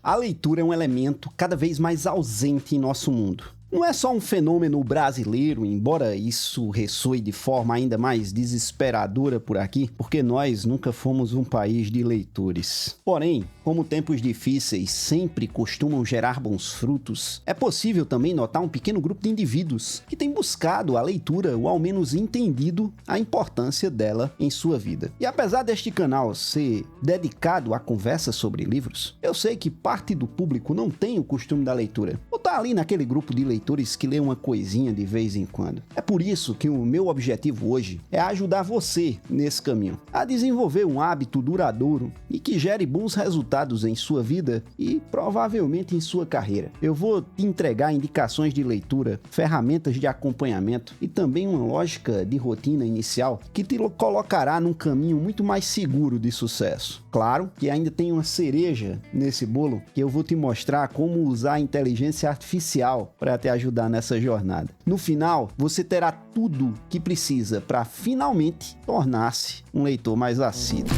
A leitura é um elemento cada vez mais ausente em nosso mundo. Não é só um fenômeno brasileiro, embora isso ressoe de forma ainda mais desesperadora por aqui, porque nós nunca fomos um país de leitores. Porém, como tempos difíceis sempre costumam gerar bons frutos, é possível também notar um pequeno grupo de indivíduos que tem buscado a leitura ou ao menos entendido a importância dela em sua vida. E apesar deste canal ser dedicado a conversas sobre livros, eu sei que parte do público não tem o costume da leitura, ou tá ali naquele grupo de leitores que lê uma coisinha de vez em quando. É por isso que o meu objetivo hoje é ajudar você nesse caminho, a desenvolver um hábito duradouro e que gere bons resultados em sua vida e provavelmente em sua carreira. Eu vou te entregar indicações de leitura, ferramentas de acompanhamento e também uma lógica de rotina inicial que te colocará num caminho muito mais seguro de sucesso. Claro que ainda tem uma cereja nesse bolo que eu vou te mostrar como usar a inteligência artificial para te ajudar nessa jornada. No final, você terá tudo que precisa para finalmente tornar-se um leitor mais assíduo.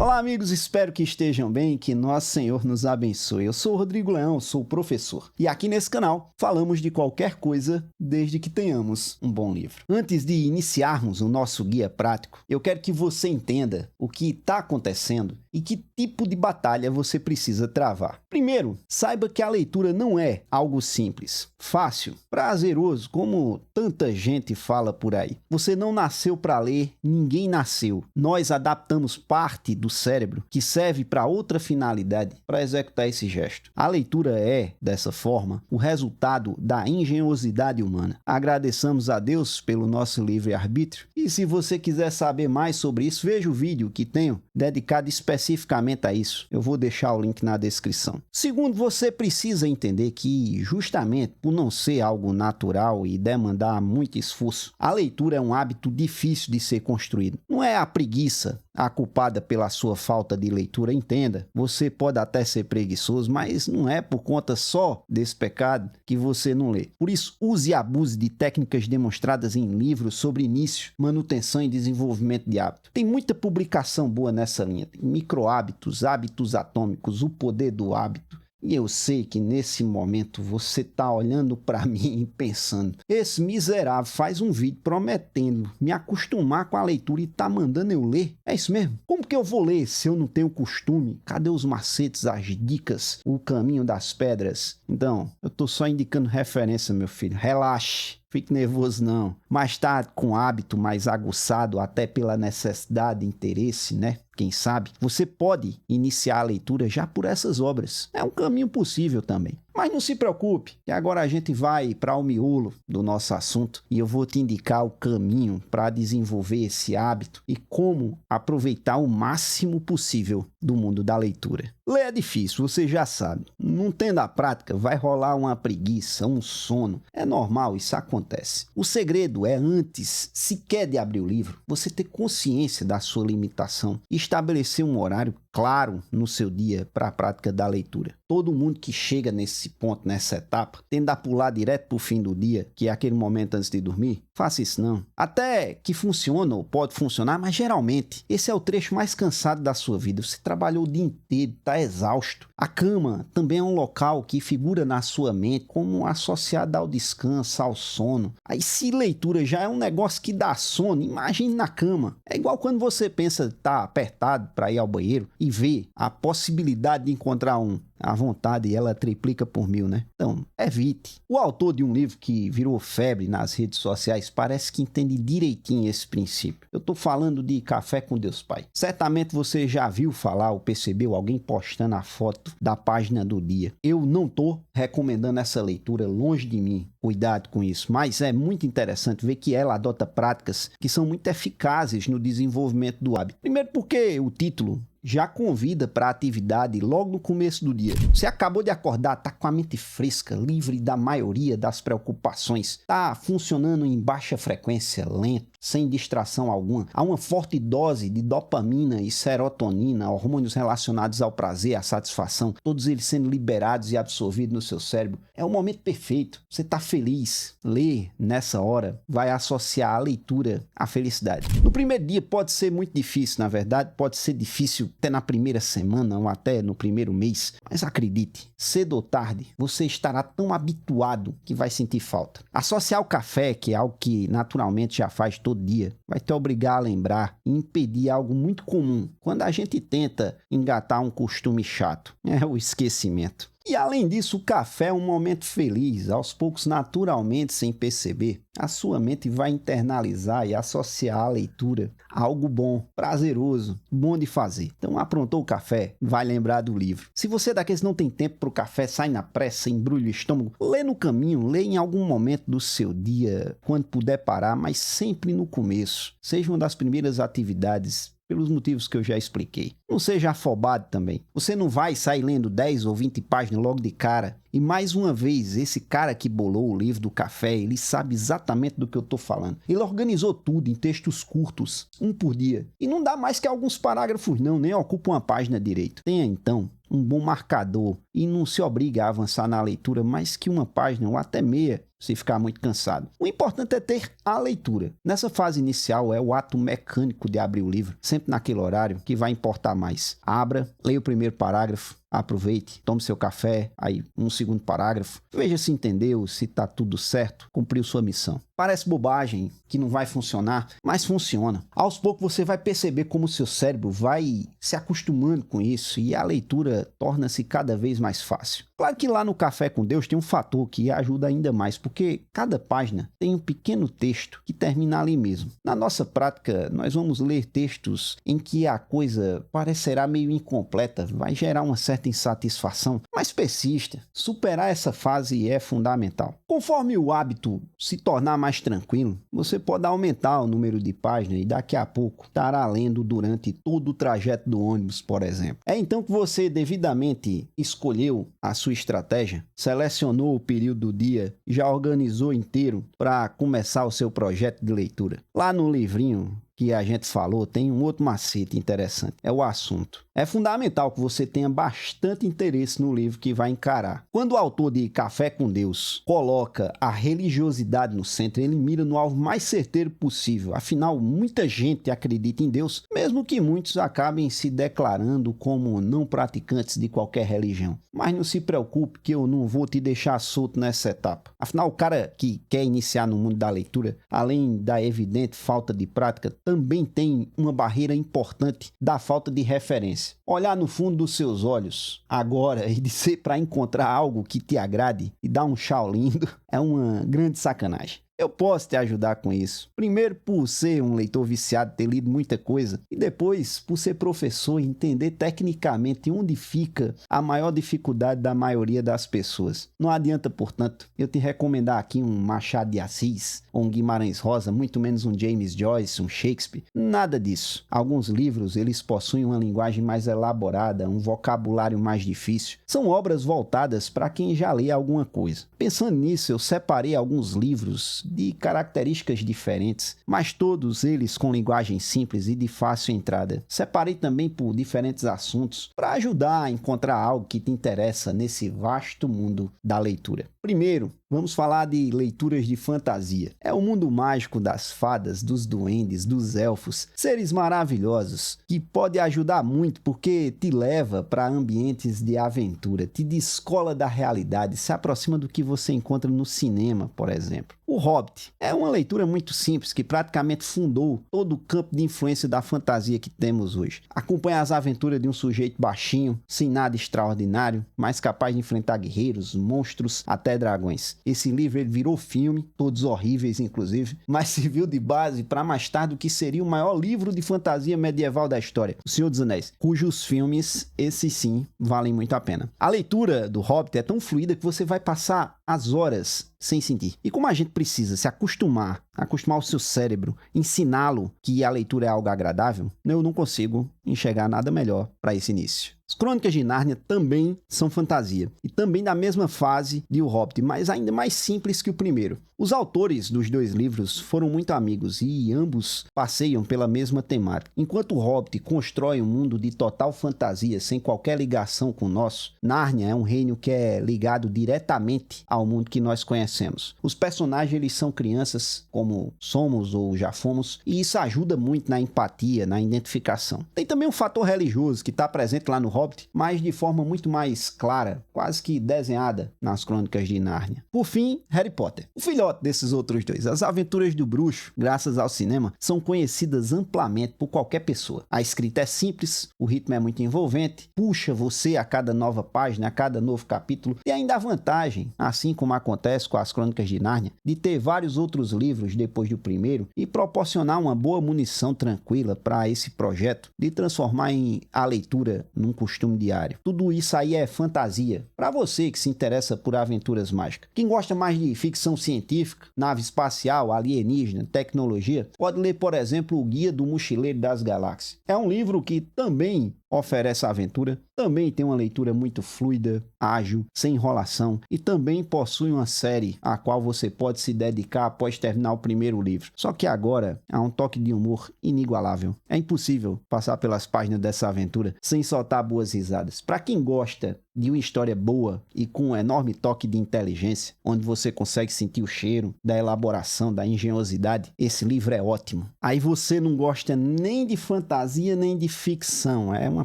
Olá amigos, espero que estejam bem, que nosso Senhor nos abençoe. Eu sou o Rodrigo Leão, sou professor. E aqui nesse canal falamos de qualquer coisa desde que tenhamos um bom livro. Antes de iniciarmos o nosso guia prático, eu quero que você entenda o que está acontecendo e que tipo de batalha você precisa travar. Primeiro, saiba que a leitura não é algo simples, fácil, prazeroso, como tanta gente fala por aí. Você não nasceu para ler, ninguém nasceu. Nós adaptamos parte do cérebro que serve para outra finalidade para executar esse gesto. A leitura é, dessa forma, o resultado da engenhosidade humana. Agradeçamos a Deus pelo nosso livre-arbítrio e se você quiser saber mais sobre isso, veja o vídeo que tenho dedicado especificamente a isso. Eu vou deixar o link na descrição. Segundo, você precisa entender que, justamente por não ser algo natural e demandar muito esforço, a leitura é um hábito difícil de ser construído. Não é a preguiça a culpada pela sua falta de leitura, entenda. Você pode até ser preguiçoso, mas não é por conta só desse pecado que você não lê. Por isso, use e abuse de técnicas demonstradas em livros sobre início, manutenção e desenvolvimento de hábito. Tem muita publicação boa nessa linha. Tem micro-hábitos, hábitos atômicos, o poder do hábito. E eu sei que nesse momento você está olhando para mim e pensando, esse miserável faz um vídeo prometendo me acostumar com a leitura e tá mandando eu ler? É isso mesmo? Como que eu vou ler se eu não tenho costume? Cadê os macetes, as dicas, o caminho das pedras? Então, eu tô só indicando referência, meu filho. Relaxe. Fique nervoso não, mas tá com hábito mais aguçado até pela necessidade, interesse, né? Quem sabe, você pode iniciar a leitura já por essas obras. É um caminho possível também. Mas não se preocupe, que agora a gente vai para o miolo do nosso assunto e eu vou te indicar o caminho para desenvolver esse hábito e como aproveitar o máximo possível do mundo da leitura. Ler é difícil, você já sabe. Não tendo a prática, vai rolar uma preguiça, um sono. É normal, isso acontece. O segredo é, antes sequer de abrir o livro, você ter consciência da sua limitação e estabelecer um horário claro no seu dia para a prática da leitura. Todo mundo que chega nesse ponto, nessa etapa, tende a pular direto para o fim do dia, que é aquele momento antes de dormir, faça isso não. Até que funciona ou pode funcionar, mas geralmente esse é o trecho mais cansado da sua vida. Você trabalhou o dia inteiro, está exausto. A cama também é um local que figura na sua mente como associado ao descanso, ao sono. Aí se leitura já é um negócio que dá sono, imagine na cama. É igual quando você pensa estar apertado para ir ao banheiro e vê a possibilidade de encontrar um à vontade e ela triplica por 1000, né? Então, evite. O autor de um livro que virou febre nas redes sociais parece que entende direitinho esse princípio. Eu tô falando de Café com Deus Pai. Certamente você já viu falar ou percebeu alguém postando a foto da página do dia. Eu não tô recomendando essa leitura, longe de mim. Cuidado com isso, mas é muito interessante ver que ela adota práticas que são muito eficazes no desenvolvimento do hábito. Primeiro porque o título já convida para a atividade logo no começo do dia. Você acabou de acordar, está com a mente fresca, livre da maioria das preocupações, está funcionando em baixa frequência, lento, sem distração alguma. Há uma forte dose de dopamina e serotonina, hormônios relacionados ao prazer, à satisfação, todos eles sendo liberados e absorvidos no seu cérebro. É o momento perfeito. Você está feliz. Ler nessa hora vai associar a leitura à felicidade. No primeiro dia pode ser muito difícil, na verdade, pode ser difícil até na primeira semana ou até no primeiro mês, mas acredite, cedo ou tarde, você estará tão habituado que vai sentir falta. Associar o café, que é algo que naturalmente já faz todo dia, vai te obrigar a lembrar e impedir algo muito comum quando a gente tenta engatar um costume chato, é o esquecimento. E além disso, o café é um momento feliz, aos poucos, naturalmente, sem perceber. A sua mente vai internalizar e associar a leitura a algo bom, prazeroso, bom de fazer. Então, aprontou o café, vai lembrar do livro. Se você é daqueles que não tem tempo para o café, sai na pressa, embrulha o estômago, lê no caminho, lê em algum momento do seu dia, quando puder parar, mas sempre no começo. Seja uma das primeiras atividades, pelos motivos que eu já expliquei. Não seja afobado também. Você não vai sair lendo 10 ou 20 páginas logo de cara. E mais uma vez, esse cara que bolou o livro do café, ele sabe exatamente do que eu estou falando. Ele organizou tudo em textos curtos, um por dia. E não dá mais que alguns parágrafos não, nem ocupa uma página direito. Tenha então um bom marcador e não se obrigue a avançar na leitura mais que uma página ou até meia, se ficar muito cansado. O importante é ter a leitura. Nessa fase inicial é o ato mecânico de abrir o livro, sempre naquele horário que vai importar mais. Abra, leia o primeiro parágrafo, aproveite, tome seu café, aí um segundo parágrafo, veja se entendeu, se está tudo certo, cumpriu sua missão. Parece bobagem, que não vai funcionar, mas funciona. Aos poucos você vai perceber como o seu cérebro vai se acostumando com isso e a leitura torna-se cada vez mais fácil. Claro que lá no Café com Deus tem um fator que ajuda ainda mais, porque cada página tem um pequeno texto que termina ali mesmo. Na nossa prática, nós vamos ler textos em que a coisa parecerá meio incompleta, vai gerar uma certa insatisfação, mas persista. Superar essa fase é fundamental. Conforme o hábito se tornar mais tranquilo, você pode aumentar o número de páginas e daqui a pouco estará lendo durante todo o trajeto do ônibus, por exemplo. É então que você devidamente escolheu a sua estratégia, selecionou o período do dia e já organizou inteiro para começar o seu projeto de leitura. Lá no livrinho que a gente falou, tem um outro macete interessante, é o assunto. É fundamental que você tenha bastante interesse no livro que vai encarar. Quando o autor de Café com Deus coloca a religiosidade no centro, ele mira no alvo mais certeiro possível. Afinal, muita gente acredita em Deus, mesmo que muitos acabem se declarando como não praticantes de qualquer religião. Mas não se preocupe que eu não vou te deixar solto nessa etapa. Afinal, o cara que quer iniciar no mundo da leitura, além da evidente falta de prática, também tem uma barreira importante da falta de referência. Olhar no fundo dos seus olhos agora e dizer para encontrar algo que te agrade e dar um tchau lindo é uma grande sacanagem. Eu posso te ajudar com isso. Primeiro, por ser um leitor viciado, ter lido muita coisa. E depois, por ser professor e entender tecnicamente onde fica a maior dificuldade da maioria das pessoas. Não adianta, portanto, eu te recomendar aqui um Machado de Assis, ou um Guimarães Rosa, muito menos um James Joyce, um Shakespeare. Nada disso. Alguns livros, eles possuem uma linguagem mais elaborada, um vocabulário mais difícil. São obras voltadas para quem já lê alguma coisa. Pensando nisso, eu separei alguns livros de características diferentes, mas todos eles com linguagem simples e de fácil entrada. Separei também por diferentes assuntos para ajudar a encontrar algo que te interessa nesse vasto mundo da leitura. Primeiro, vamos falar de leituras de fantasia. É o mundo mágico das fadas, dos duendes, dos elfos, seres maravilhosos, que pode ajudar muito porque te leva para ambientes de aventura, te descola da realidade, se aproxima do que você encontra no cinema, por exemplo. O Hobbit é uma leitura muito simples que praticamente fundou todo o campo de influência da fantasia que temos hoje. Acompanha as aventuras de um sujeito baixinho, sem nada extraordinário, mas capaz de enfrentar guerreiros, monstros, até dragões. Esse livro ele virou filme, todos horríveis inclusive, mas serviu de base para mais tarde o que seria o maior livro de fantasia medieval da história, O Senhor dos Anéis, cujos filmes, esses sim, valem muito a pena. A leitura do Hobbit é tão fluida que você vai passar as horas sem sentir. E como a gente precisa se acostumar acostumar o seu cérebro, ensiná-lo que a leitura é algo agradável, eu não consigo enxergar nada melhor para esse início. As Crônicas de Nárnia também são fantasia, e também da mesma fase de O Hobbit, mas ainda mais simples que o primeiro. Os autores dos dois livros foram muito amigos e ambos passeiam pela mesma temática. Enquanto O Hobbit constrói um mundo de total fantasia sem qualquer ligação com o nosso, Nárnia é um reino que é ligado diretamente ao mundo que nós conhecemos. Os personagens eles são crianças, como somos ou já fomos, e isso ajuda muito na empatia, na identificação. Tem também um fator religioso que está presente lá no Hobbit, mas de forma muito mais clara, quase que desenhada nas Crônicas de Nárnia. Por fim, Harry Potter. O filhote desses outros dois. As Aventuras do Bruxo, graças ao cinema, são conhecidas amplamente por qualquer pessoa. A escrita é simples, o ritmo é muito envolvente, puxa você a cada nova página, a cada novo capítulo, e ainda a vantagem, assim como acontece com as Crônicas de Nárnia, de ter vários outros livros depois do primeiro e proporcionar uma boa munição tranquila para esse projeto de transformar a leitura num costume diário. Tudo isso aí é fantasia, para você que se interessa por aventuras mágicas. Quem gosta mais de ficção científica, nave espacial, alienígena, tecnologia, pode ler, por exemplo, O Guia do Mochileiro das Galáxias. É um livro que também oferece aventura, também tem uma leitura muito fluida, ágil, sem enrolação e também possui uma série a qual você pode se dedicar após terminar o primeiro livro. Só que agora há um toque de humor inigualável. É impossível passar pelas páginas dessa aventura sem soltar boas risadas. Para quem gosta de uma história boa e com um enorme toque de inteligência, onde você consegue sentir o cheiro da elaboração, da engenhosidade, esse livro é ótimo. Aí você não gosta nem de fantasia nem de ficção, é uma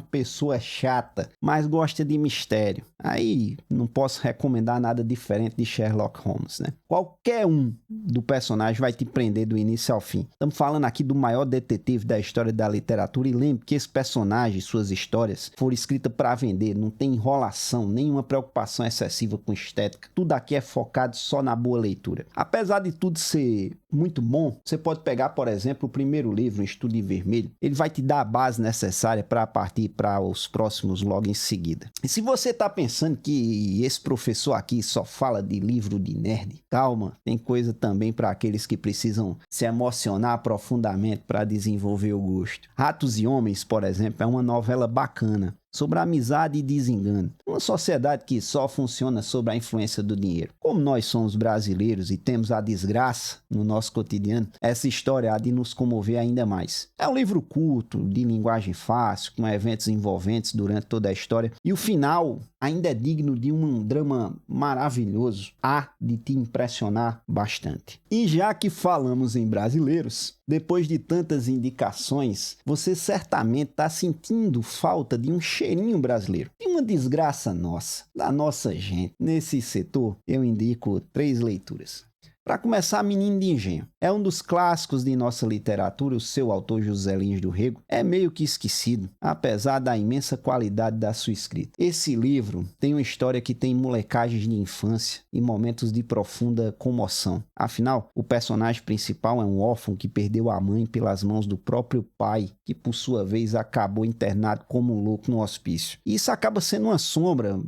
pessoa chata, mas gosta de mistério. Aí não posso recomendar nada diferente de Sherlock Holmes, né? Qualquer um do personagem vai te prender do início ao fim. Estamos falando aqui do maior detetive da história da literatura e lembre que esse personagem, suas histórias, foram escritas para vender, não tem enrolação, nenhuma preocupação excessiva com estética. Tudo aqui é focado só na boa leitura. Apesar de tudo ser muito bom, você pode pegar, por exemplo, o primeiro livro, Estudo em Vermelho. Ele vai te dar a base necessária para partir para os próximos logo em seguida. E se você está pensando que esse professor aqui só fala de livro de nerd, calma, tem coisa também para aqueles que precisam se emocionar profundamente para desenvolver o gosto. Ratos e Homens, por exemplo, é uma novela bacana sobre amizade e desengano. Uma sociedade que só funciona sob a influência do dinheiro. Como nós somos brasileiros e temos a desgraça no nosso cotidiano, essa história há de nos comover ainda mais. É um livro curto, de linguagem fácil, com eventos envolventes durante toda a história, e o final ainda é digno de um drama maravilhoso. Há de te impressionar bastante. E já que falamos em brasileiros, depois de tantas indicações, você certamente está sentindo falta de um cheirinho brasileiro. De uma desgraça nossa, da nossa gente. Nesse setor, eu indico 3 leituras. Para começar, Menino de Engenho. É um dos clássicos de nossa literatura, o seu autor José Lins do Rego é meio que esquecido, apesar da imensa qualidade da sua escrita. Esse livro tem uma história que tem molecagens de infância e momentos de profunda comoção. Afinal, o personagem principal é um órfão que perdeu a mãe pelas mãos do próprio pai, que por sua vez acabou internado como um louco no hospício. E isso acaba sendo uma sombra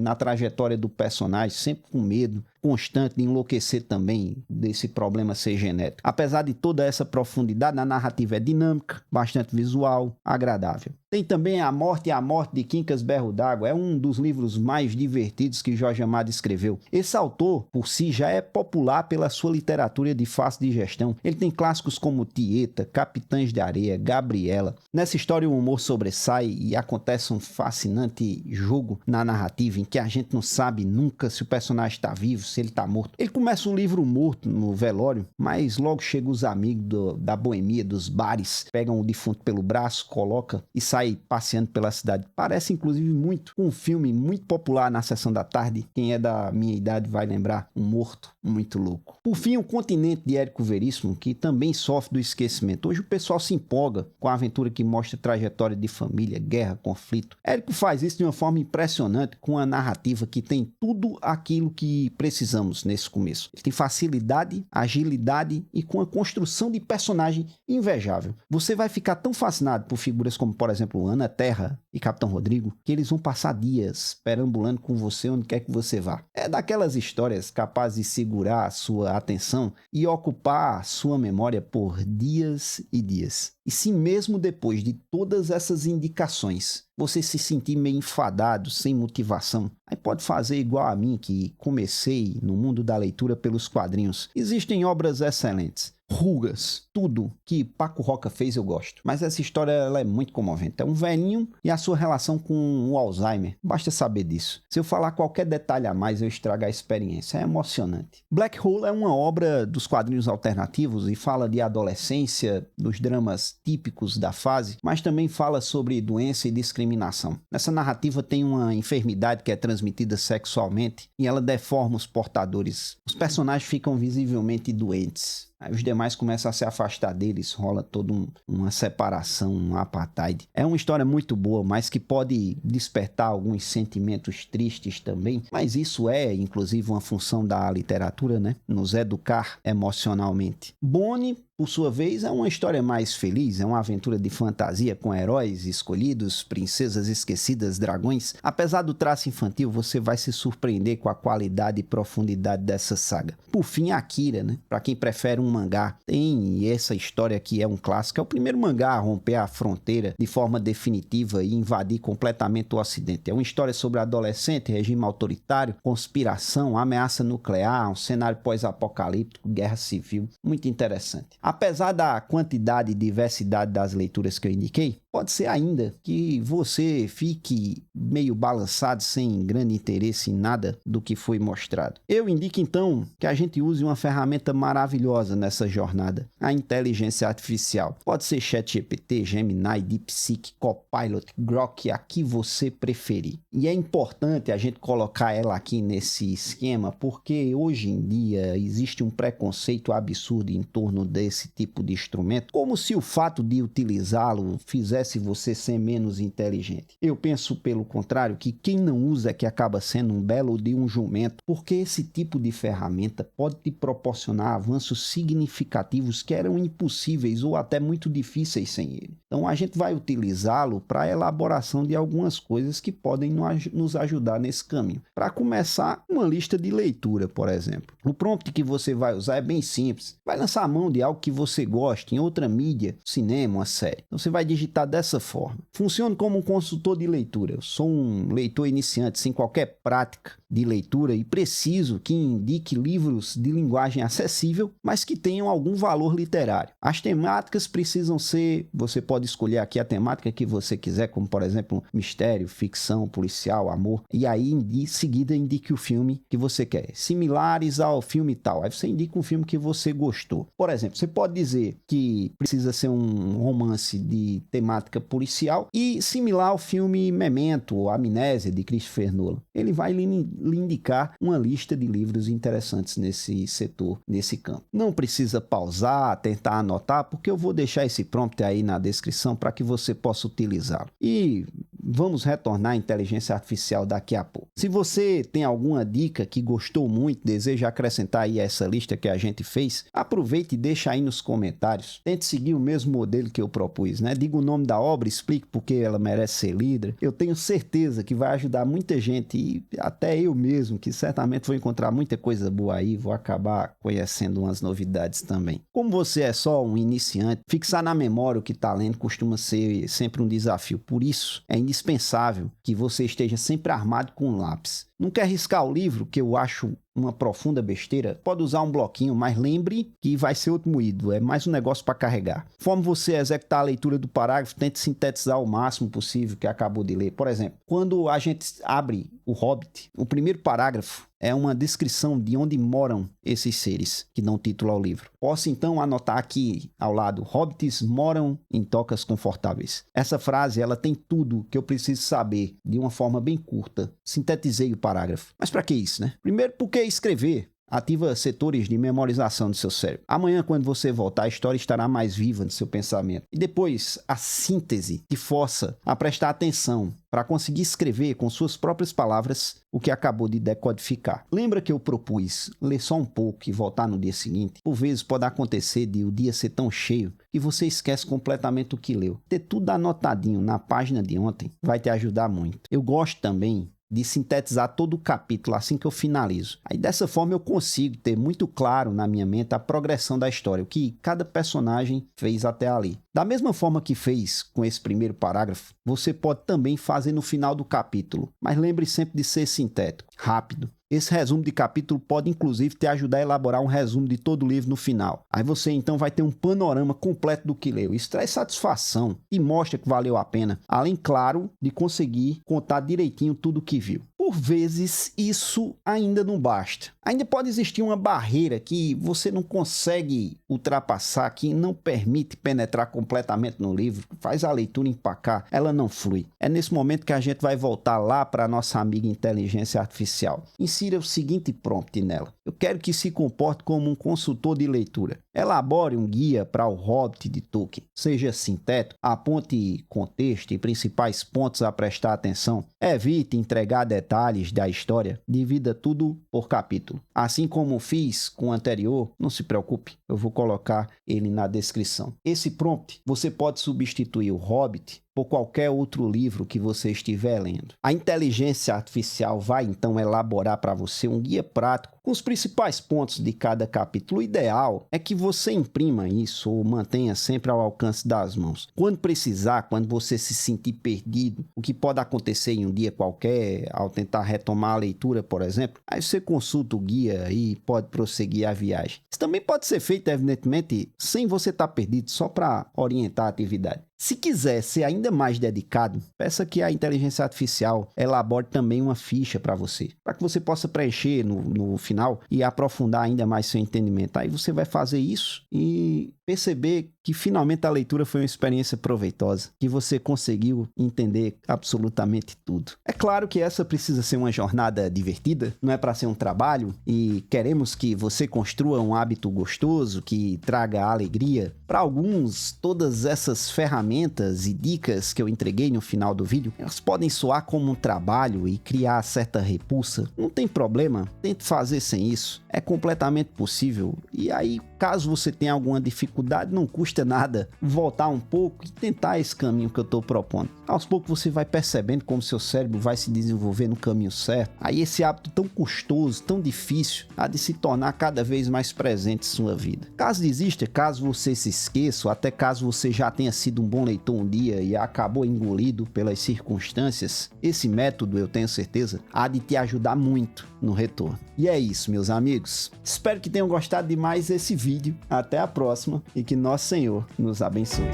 na trajetória do personagem, sempre com medo constante de enlouquecer também, desse problema ser genético. Apesar de toda essa profundidade, a narrativa é dinâmica, bastante visual, agradável. Tem também A Morte e a Morte de Quincas Berro d'Água. É um dos livros mais divertidos que Jorge Amado escreveu. Esse autor, por si, já é popular pela sua literatura de fácil digestão. Ele tem clássicos como Tieta, Capitães de Areia, Gabriela. Nessa história o humor sobressai e acontece um fascinante jogo na narrativa em que a gente não sabe nunca se o personagem está vivo, se ele está morto. Ele começa um livro morto no velório, mas logo chegam os amigos da boemia, dos bares, pegam o defunto pelo braço, coloca e sai passeando pela cidade. Parece inclusive muito um filme muito popular na sessão da tarde. Quem é da minha idade vai lembrar, Um Morto Muito Louco. Por fim, O Continente de Érico Veríssimo, que também sofre do esquecimento. Hoje o pessoal se empolga com a aventura que mostra trajetória de família, guerra, conflito. Érico faz isso de uma forma impressionante, com a narrativa que tem tudo aquilo que precisamos nesse começo. Ele tem facilidade, agilidade e com a construção de personagem invejável. Você vai ficar tão fascinado por figuras como, por exemplo, exemplo, Ana Terra e Capitão Rodrigo, que eles vão passar dias perambulando com você onde quer que você vá. É daquelas histórias capazes de segurar a sua atenção e ocupar a sua memória por dias e dias. E se mesmo depois de todas essas indicações você se sentir meio enfadado, sem motivação, aí pode fazer igual a mim, que comecei no mundo da leitura pelos quadrinhos. Existem obras excelentes. Rugas, tudo que Paco Roca fez eu gosto. Mas essa história ela é muito comovente. É um velhinho e a sua relação com o Alzheimer. Basta saber disso. Se eu falar qualquer detalhe a mais, eu estrago a experiência. É emocionante. Black Hole é uma obra dos quadrinhos alternativos e fala de adolescência, dos dramas típicos da fase, mas também fala sobre doença e discriminação. Nessa narrativa tem uma enfermidade que é transmitida sexualmente e ela deforma os portadores. Os personagens ficam visivelmente doentes. Aí os demais começam a se afastar deles, rola toda uma separação, um apartheid. É uma história muito boa, mas que pode despertar alguns sentimentos tristes também. Mas isso é, inclusive, uma função da literatura, né? Nos educar emocionalmente. Bonnie, por sua vez, é uma história mais feliz, é uma aventura de fantasia com heróis escolhidos, princesas esquecidas, dragões. Apesar do traço infantil, você vai se surpreender com a qualidade e profundidade dessa saga. Por fim, Akira, né? Para quem prefere um mangá, tem essa história que é um clássico. É o primeiro mangá a romper a fronteira de forma definitiva e invadir completamente o Ocidente. É uma história sobre adolescente, regime autoritário, conspiração, ameaça nuclear, um cenário pós-apocalíptico, guerra civil. Muito interessante. Apesar da quantidade e diversidade das leituras que eu indiquei, pode ser ainda que você fique meio balançado sem grande interesse em nada do que foi mostrado. Eu indico então que a gente use uma ferramenta maravilhosa nessa jornada, a inteligência artificial. Pode ser ChatGPT, Gemini, DeepSeek, Copilot, Grok, a que você preferir. E é importante a gente colocar ela aqui nesse esquema porque hoje em dia existe um preconceito absurdo em torno desse tipo de instrumento, como se o fato de utilizá-lo fizesse você ser menos inteligente. Eu penso, pelo contrário, que quem não usa é que acaba sendo um belo de um jumento, porque esse tipo de ferramenta pode te proporcionar avanços significativos que eram impossíveis ou até muito difíceis sem ele. Então a gente vai utilizá-lo para a elaboração de algumas coisas que podem nos ajudar nesse caminho. Para começar, uma lista de leitura, por exemplo. O prompt que você vai usar é bem simples. Vai lançar a mão de algo que você gosta em outra mídia, cinema, uma série. Então você vai digitar dessa forma. Funciona como um consultor de leitura. Eu sou um leitor iniciante, sem qualquer prática de leitura e preciso que indique livros de linguagem acessível, mas que tenham algum valor literário. As temáticas precisam ser, você pode escolher aqui a temática que você quiser, como por exemplo, mistério, ficção, policial, amor, e aí em seguida indique o filme que você quer. Similares ao filme tal. Aí você indica um filme que você gostou. Por exemplo, você pode dizer que precisa ser um romance de temática policial e similar ao filme Memento ou Amnésia de Christopher Nolan. Ele vai lhe indicar uma lista de livros interessantes nesse setor, nesse campo. Não precisa pausar, tentar anotar, porque eu vou deixar esse prompt aí na descrição para que você possa utilizá-lo. E vamos retornar à inteligência artificial daqui a pouco. Se você tem alguma dica que gostou muito, deseja acrescentar aí a essa lista que a gente fez, aproveite e deixa aí nos comentários. Tente seguir o mesmo modelo que eu propus, né? Diga o nome da obra, explique por que ela merece ser lida. Eu tenho certeza que vai ajudar muita gente e até eu mesmo, que certamente vou encontrar muita coisa boa aí, vou acabar conhecendo umas novidades também. Como você é só um iniciante, fixar na memória o que está lendo costuma ser sempre um desafio. Por isso, é indispensável que você esteja sempre armado com um lápis. Não quer riscar o livro, que eu acho uma profunda besteira? Pode usar um bloquinho, mas lembre que vai ser outro moído, é mais um negócio para carregar. Conforme você executar a leitura do parágrafo, tente sintetizar o máximo possível que acabou de ler. Por exemplo, quando a gente abre o Hobbit, o primeiro parágrafo é uma descrição de onde moram esses seres que dão título ao livro. Posso então anotar aqui ao lado: hobbits moram em tocas confortáveis. Essa frase ela tem tudo que eu preciso saber de uma forma bem curta. Sintetizei o parágrafo. Mas para que isso, né? Primeiro, porque escrever ativa setores de memorização do seu cérebro. Amanhã, quando você voltar, a história estará mais viva no seu pensamento. E depois, a síntese te força a prestar atenção para conseguir escrever com suas próprias palavras o que acabou de decodificar. Lembra que eu propus ler só um pouco e voltar no dia seguinte? Por vezes pode acontecer de o dia ser tão cheio que você esquece completamente o que leu. Ter tudo anotadinho na página de ontem vai te ajudar muito. Eu gosto também de sintetizar todo o capítulo assim que eu finalizo. Aí dessa forma eu consigo ter muito claro na minha mente a progressão da história, o que cada personagem fez até ali. Da mesma forma que fez com esse primeiro parágrafo, você pode também fazer no final do capítulo, mas lembre sempre de ser sintético, rápido. Esse resumo de capítulo pode inclusive te ajudar a elaborar um resumo de todo o livro no final. Aí você então vai ter um panorama completo do que leu. Isso traz satisfação e mostra que valeu a pena, além, claro, de conseguir contar direitinho tudo o que viu. Por vezes, isso ainda não basta. Ainda pode existir uma barreira que você não consegue ultrapassar, que não permite penetrar completamente no livro, faz a leitura empacar, ela não flui. É nesse momento que a gente vai voltar lá para a nossa amiga inteligência artificial. Insira o seguinte prompt nela. Eu quero que se comporte como um consultor de leitura. Elabore um guia para o Hobbit de Tolkien. Seja sintético, aponte contexto e principais pontos a prestar atenção. Evite entregar detalhes da história. Divida tudo por capítulo. Assim como fiz com o anterior, não se preocupe, eu vou colocar ele na descrição. Esse prompt você pode substituir o Hobbit por qualquer outro livro que você estiver lendo. A inteligência artificial vai então elaborar para você um guia prático com os principais pontos de cada capítulo. O ideal é que você imprima isso ou mantenha sempre ao alcance das mãos. Quando precisar, quando você se sentir perdido, o que pode acontecer em um dia qualquer, ao tentar retomar a leitura, por exemplo, aí você consulta o guia e pode prosseguir a viagem. Isso também pode ser feito, evidentemente, sem você estar perdido, só para orientar a atividade. Se quiser ser ainda mais dedicado, peça que a inteligência artificial elabore também uma ficha para você, para que você possa preencher no final e aprofundar ainda mais seu entendimento. Aí você vai fazer isso e perceber que finalmente a leitura foi uma experiência proveitosa, que você conseguiu entender absolutamente tudo. É claro que essa precisa ser uma jornada divertida, não é para ser um trabalho, e queremos que você construa um hábito gostoso que traga alegria. Para alguns, todas essas ferramentas e dicas que eu entreguei no final do vídeo, elas podem soar como um trabalho e criar certa repulsa. Não tem problema, tente fazer sem isso. É completamente possível. E aí, caso você tenha alguma dificuldade, não custa nada voltar um pouco e tentar esse caminho que eu estou propondo. Aos poucos você vai percebendo como seu cérebro vai se desenvolver no caminho certo. Aí esse hábito tão custoso, tão difícil, há de se tornar cada vez mais presente em sua vida. Caso desista, caso você se esqueça, ou até caso você já tenha sido um bom leitor um dia e acabou engolido pelas circunstâncias, esse método, eu tenho certeza, há de te ajudar muito no retorno. E é isso, meus amigos. Espero que tenham gostado demais desse vídeo. Até a próxima e que nosso Senhor nos abençoe.